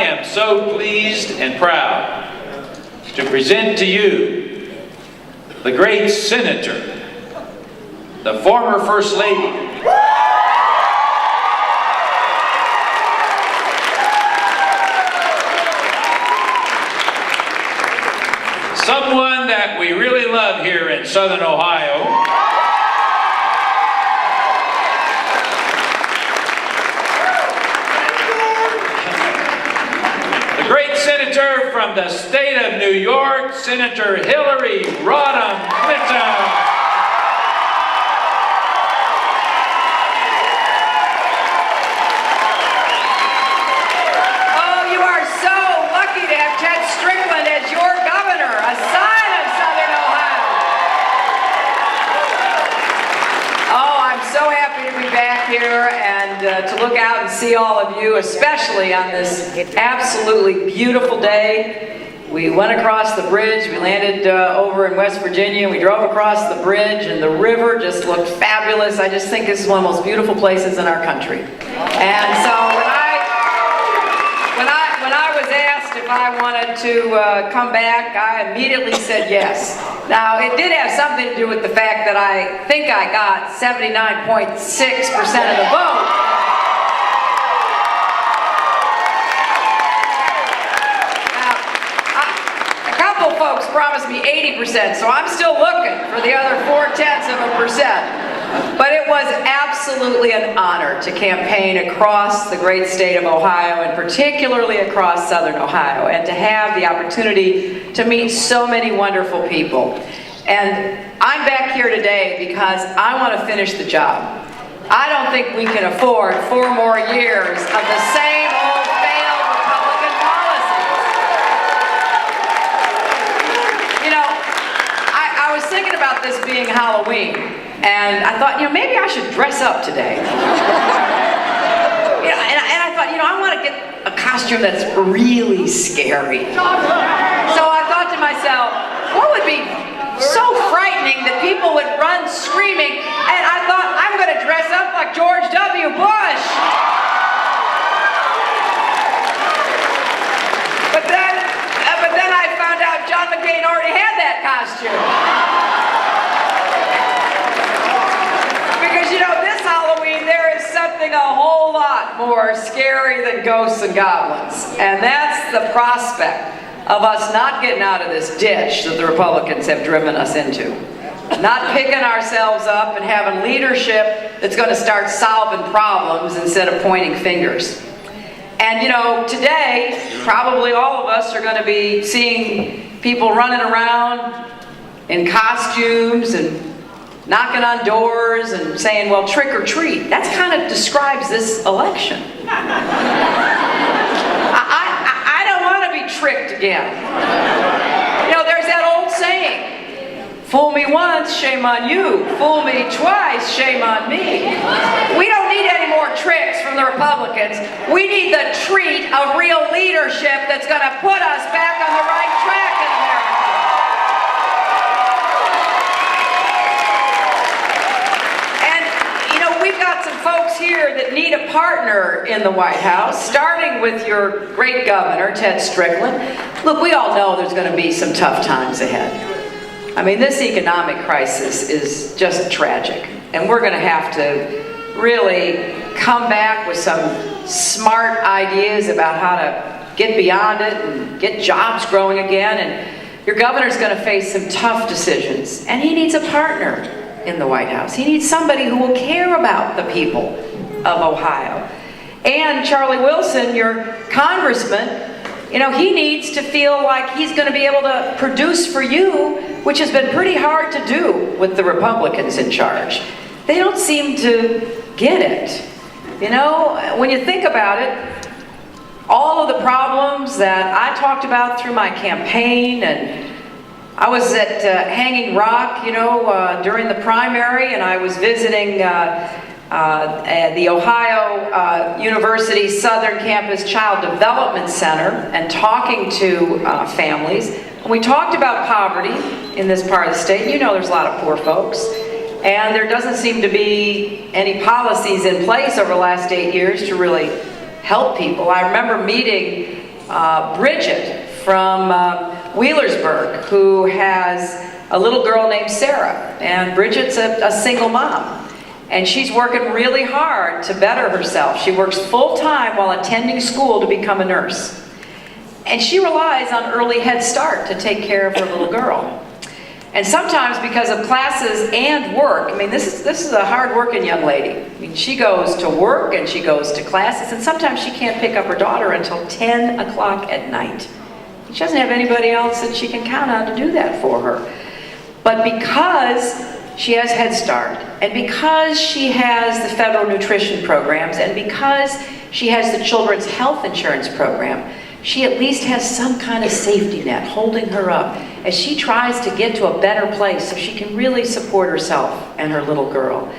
am so pleased and proud to present to you the great senator, the former First Lady, someone that we really love here in Southern Ohio. The great senator from the state of New York, Senator Hillary Rodham Clinton. Ted Strickland as your governor, a sign of Southern Ohio. Oh, I'm so happy to be back here and to look out and see all of you, especially on this absolutely beautiful day. We went across the bridge, we landed over in West Virginia, we drove across the bridge and the river just looked fabulous. I just think this is one of the most beautiful places in our country. And so when I was asked if I wanted to come back, I immediately said yes. Now, it did have something to do with the fact that I think I got 79.6% of the vote. Now, a couple folks promised me 80%, so I'm still looking for the other 0.4%. But it was absolutely an honor to campaign across the great state of Ohio, and particularly across Southern Ohio, and to have the opportunity to meet so many wonderful people. And I'm back here today because I want to finish the job. I don't think we can afford 4 more years of the same old failed Republican policies. You know, I was thinking about this being Halloween. And I thought, maybe I should dress up today. And I thought, I want to get a costume that's really scary. So I thought to myself, what would be so frightening that people would run screaming? And I thought, I'm going to dress up like George W. Bush. But then I found out John McCain already had that costume. This Halloween, there is something a whole lot more scary than ghosts and goblins. And that's the prospect of us not getting out of this ditch that the Republicans have driven us into. Not picking ourselves up and having leadership that's going to start solving problems instead of pointing fingers. And today, probably all of us are going to be seeing people running around in costumes and knocking on doors and saying, well, trick or treat. That kind of describes this election. I don't want to be tricked again. There's that old saying, fool me once, shame on you. Fool me twice, shame on me. We don't need any more tricks from the Republicans. We need the treat of real leadership that's going to put us back on the right track in America. We've got some folks here that need a partner in the White House, starting with your great governor, Ted Strickland. Look, we all know there's going to be some tough times ahead. I mean, this economic crisis is just tragic, and we're going to have to really come back with some smart ideas about how to get beyond it and get jobs growing again. And your governor's going to face some tough decisions, and he needs a partner in the White House. He needs somebody who will care about the people of Ohio. And Charlie Wilson, your congressman, he needs to feel like he's going to be able to produce for you, which has been pretty hard to do with the Republicans in charge. They don't seem to get it. When you think about it, all of the problems that I talked about through my campaign, and I was at Hanging Rock, during the primary, and I was visiting the Ohio University Southern Campus Child Development Center and talking to families. And we talked about poverty in this part of the state. There's a lot of poor folks. And there doesn't seem to be any policies in place over the last 8 years to really help people. I remember meeting Bridget from Wheelersburg, who has a little girl named Sarah. And Bridget's a single mom. And she's working really hard to better herself. She works full-time while attending school to become a nurse. And she relies on early Head Start to take care of her little girl. And sometimes because of classes and work, I mean, this is a hard-working young lady. I mean, she goes to work and she goes to classes, and sometimes she can't pick up her daughter until 10 o'clock at night. She doesn't have anybody else that she can count on to do that for her. But because she has Head Start, and because she has the federal nutrition programs, and because she has the children's health insurance program, she at least has some kind of safety net holding her up as she tries to get to a better place so she can really support herself and her little girl.